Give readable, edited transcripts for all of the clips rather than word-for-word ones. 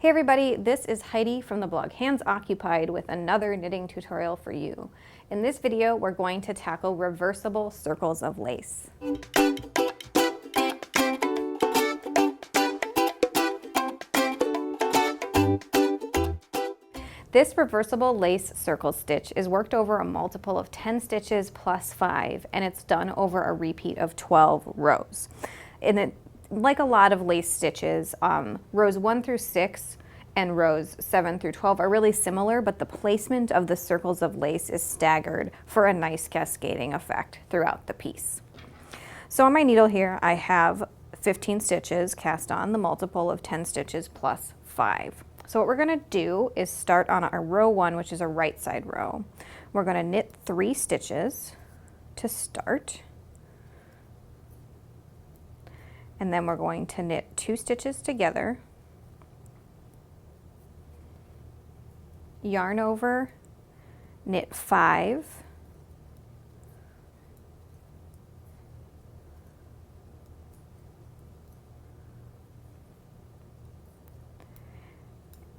Hey everybody, this is Heidi from the blog Hands Occupied with another knitting tutorial for you. In this video, we're going to tackle reversible circles of lace. This reversible lace circle stitch is worked over a multiple of 10 stitches plus 5, and it's done over a repeat of 12 rows. Like a lot of lace stitches, rows 1 through 6 and rows 7 through 12 are really similar, but the placement of the circles of lace is staggered for a nice cascading effect throughout the piece. So on my needle here, I have 15 stitches cast on, the multiple of 10 stitches plus 5. So what we're going to do is start on our row 1, which is a right side row. We're going to knit 3 stitches to start. And then we're going to knit 2 stitches together, yarn over, knit 5,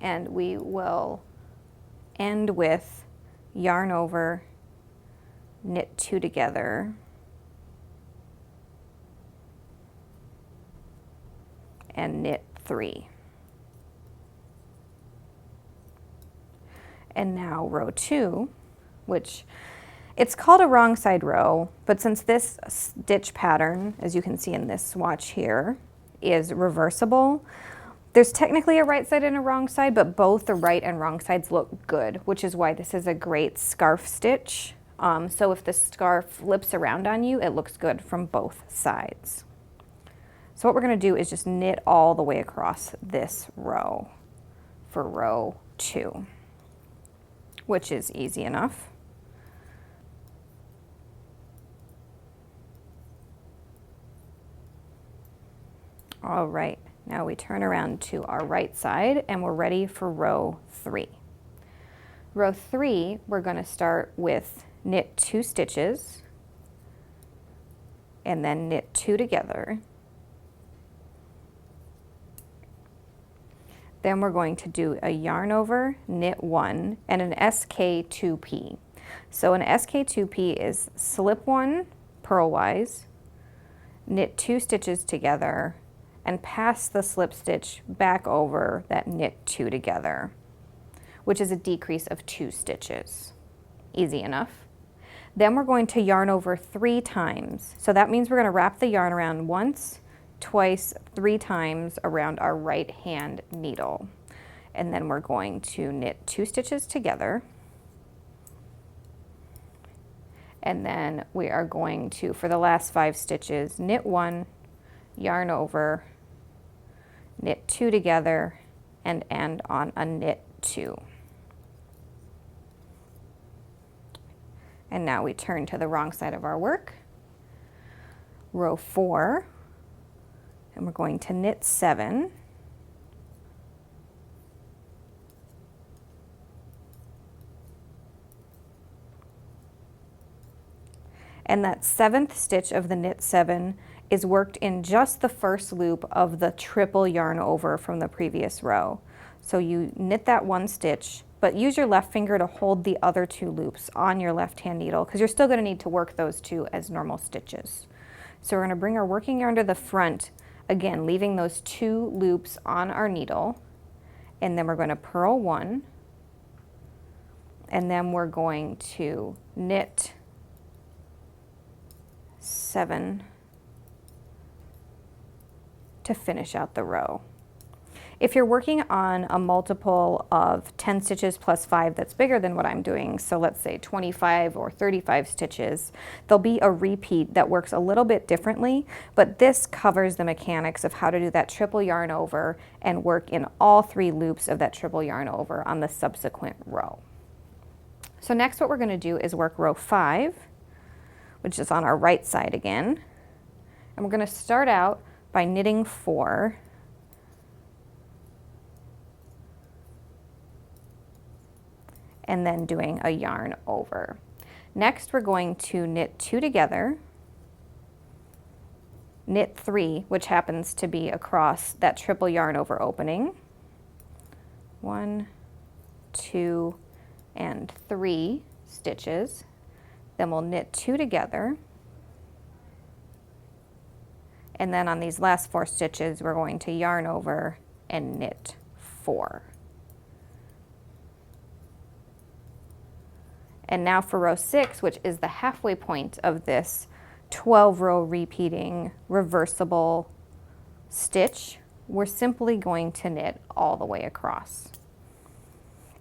and we will end with yarn over, knit 2 together, and knit 3. And now row 2, which it's called a wrong side row, but since this stitch pattern, as you can see in this swatch here, is reversible, there's technically a right side and a wrong side, but both the right and wrong sides look good, which is why this is a great scarf stitch. So if the scarf flips around on you, it looks good from both sides. So what we're going to do is just knit all the way across this row for row 2, which is easy enough. All right, now we turn around to our right side and we're ready for row 3. Row 3, we're going to start with knit 2 stitches and then knit 2 together. Then we're going to do a yarn over, knit 1, and an SK2P. So an SK2P is slip 1 purlwise, knit 2 stitches together, and pass the slip stitch back over that knit 2 together, which is a decrease of 2 stitches. Easy enough. Then we're going to yarn over 3 times. So that means we're going to wrap the yarn around once, twice, 3 times around our right hand needle. And then we're going to knit 2 stitches together. And then we are going to, for the last 5 stitches, knit 1, yarn over, knit 2 together, and end on a knit 2. And now we turn to the wrong side of our work. Row 4. And we're going to knit 7, and that 7th stitch of the knit 7 is worked in just the first loop of the triple yarn over from the previous row. So you knit that 1 stitch, but use your left finger to hold the other 2 loops on your left hand needle because you're still going to need to work those 2 as normal stitches. So we're going to bring our working yarn to the front, again, leaving those 2 loops on our needle, and then we're going to purl 1, and then we're going to knit 7 to finish out the row. If you're working on a multiple of 10 stitches plus 5 that's bigger than what I'm doing, so let's say 25 or 35 stitches, there'll be a repeat that works a little bit differently, but this covers the mechanics of how to do that triple yarn over and work in all 3 loops of that triple yarn over on the subsequent row. So next what we're going to do is work row 5, which is on our right side again, and we're going to start out by knitting 4, and then doing a yarn over. Next, we're going to knit 2 together, knit 3, which happens to be across that triple yarn over opening, 1, 2, and 3 stitches. Then we'll knit 2 together. And then on these last 4 stitches, we're going to yarn over and knit 4. And now for row 6, which is the halfway point of this 12-row repeating reversible stitch, we're simply going to knit all the way across.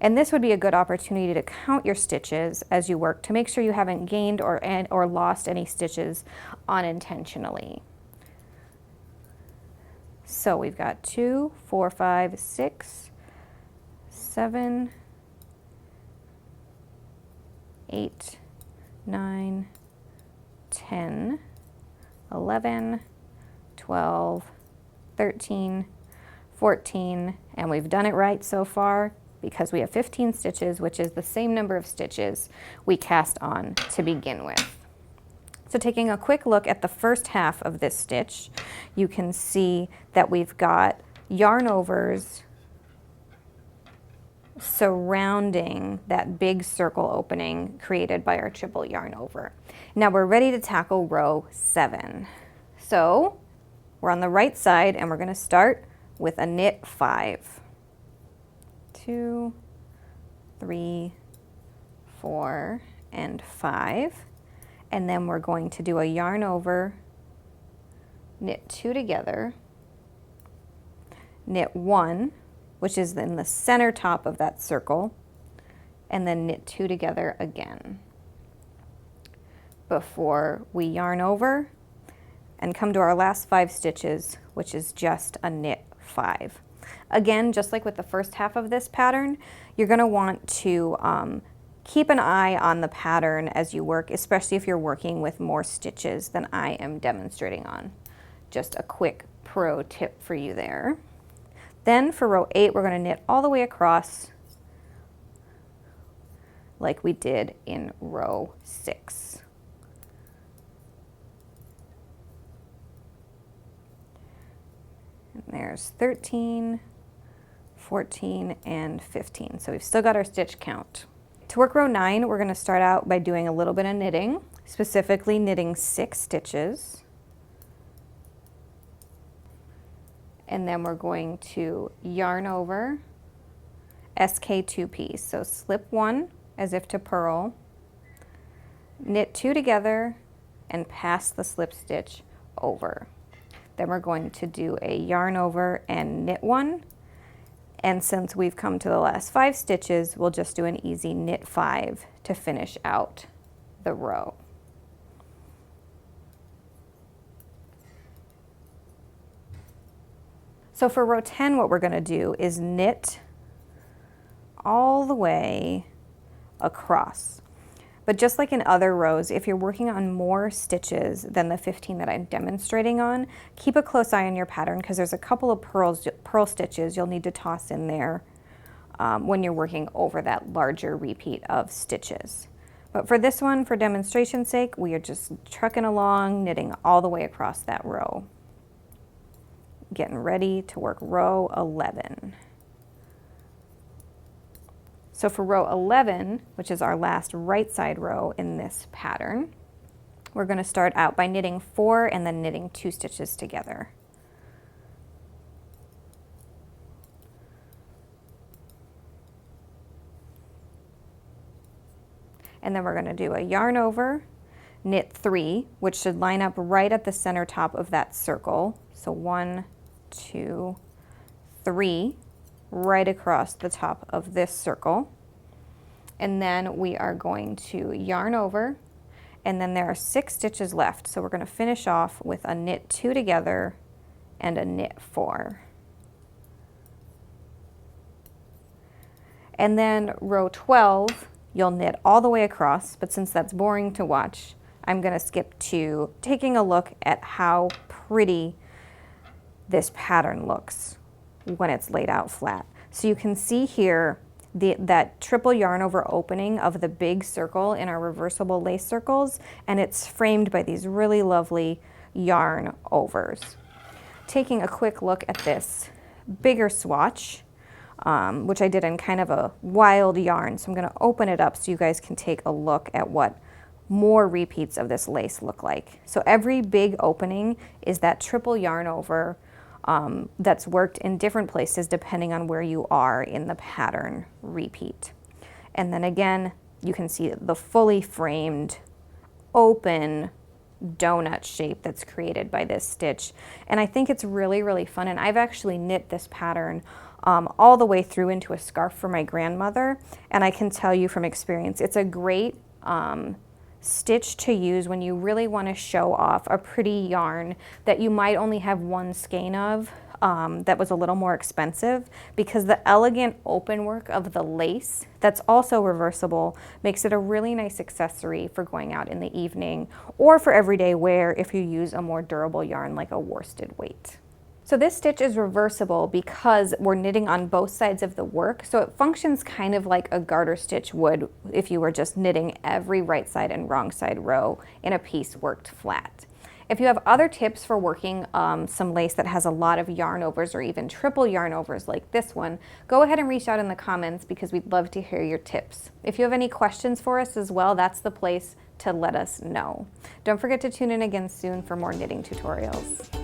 And this would be a good opportunity to count your stitches as you work to make sure you haven't gained or lost any stitches unintentionally. So we've got 2, 4, 5, 6, 7, 8, 9, 10, 11, 12, 13, 14, and we've done it right so far because we have 15 stitches, which is the same number of stitches we cast on to begin with. So taking a quick look at the first half of this stitch, you can see that we've got yarn overs surrounding that big circle opening created by our triple yarn over. Now we're ready to tackle row 7. So we're on the right side and we're going to start with a knit 5. 2, 3, 4, and 5. And then we're going to do a yarn over, knit 2 together, knit 1, which is in the center top of that circle, and then knit 2 together again before we yarn over and come to our last 5 stitches, which is just a knit 5. Again, just like with the first half of this pattern, you're going to want to keep an eye on the pattern as you work, especially if you're working with more stitches than I am demonstrating on. Just a quick pro tip for you there. Then for row 8, we're going to knit all the way across like we did in row 6. And there's 13, 14, and 15. So we've still got our stitch count. To work row 9, we're going to start out by doing a little bit of knitting, specifically knitting 6 stitches. And then we're going to yarn over SK2 piece. So slip 1 as if to purl, knit 2 together, and pass the slip stitch over. Then we're going to do a yarn over and knit 1. And since we've come to the last 5 stitches, we'll just do an easy knit 5 to finish out the row. So for row 10, what we're going to do is knit all the way across. But just like in other rows, if you're working on more stitches than the 15 that I'm demonstrating on, keep a close eye on your pattern because there's a couple of purl stitches you'll need to toss in there when you're working over that larger repeat of stitches. But for this one, for demonstration's sake, we are just trucking along, knitting all the way across that row. Getting ready to work row 11. So for row 11, which is our last right side row in this pattern, we're going to start out by knitting 4 and then knitting 2 stitches together. And then we're going to do a yarn over, knit 3, which should line up right at the center top of that circle. So 1, 2, 3. Right across the top of this circle. And then we are going to yarn over, and then there are 6 stitches left. So we're going to finish off with a knit 2 together and a knit 4. And then row 12, you'll knit all the way across, but since that's boring to watch, I'm going to skip to taking a look at how pretty this pattern looks when it's laid out flat. So you can see here that triple yarn over opening of the big circle in our reversible lace circles, and it's framed by these really lovely yarn overs. Taking a quick look at this bigger swatch, which I did in kind of a wild yarn. So I'm going to open it up so you guys can take a look at what more repeats of this lace look like. So every big opening is that triple yarn over that's worked in different places depending on where you are in the pattern repeat. And then again, you can see the fully framed, open donut shape that's created by this stitch. And I think it's really, really fun. And I've actually knit this pattern all the way through into a scarf for my grandmother. And I can tell you from experience, it's a great stitch to use when you really want to show off a pretty yarn that you might only have one skein of that was a little more expensive, because the elegant open work of the lace that's also reversible makes it a really nice accessory for going out in the evening or for everyday wear if you use a more durable yarn like a worsted weight. So this stitch is reversible because we're knitting on both sides of the work, so it functions kind of like a garter stitch would if you were just knitting every right side and wrong side row in a piece worked flat. If you have other tips for working some lace that has a lot of yarn overs or even triple yarn overs like this one, go ahead and reach out in the comments because we'd love to hear your tips. If you have any questions for us as well, that's the place to let us know. Don't forget to tune in again soon for more knitting tutorials.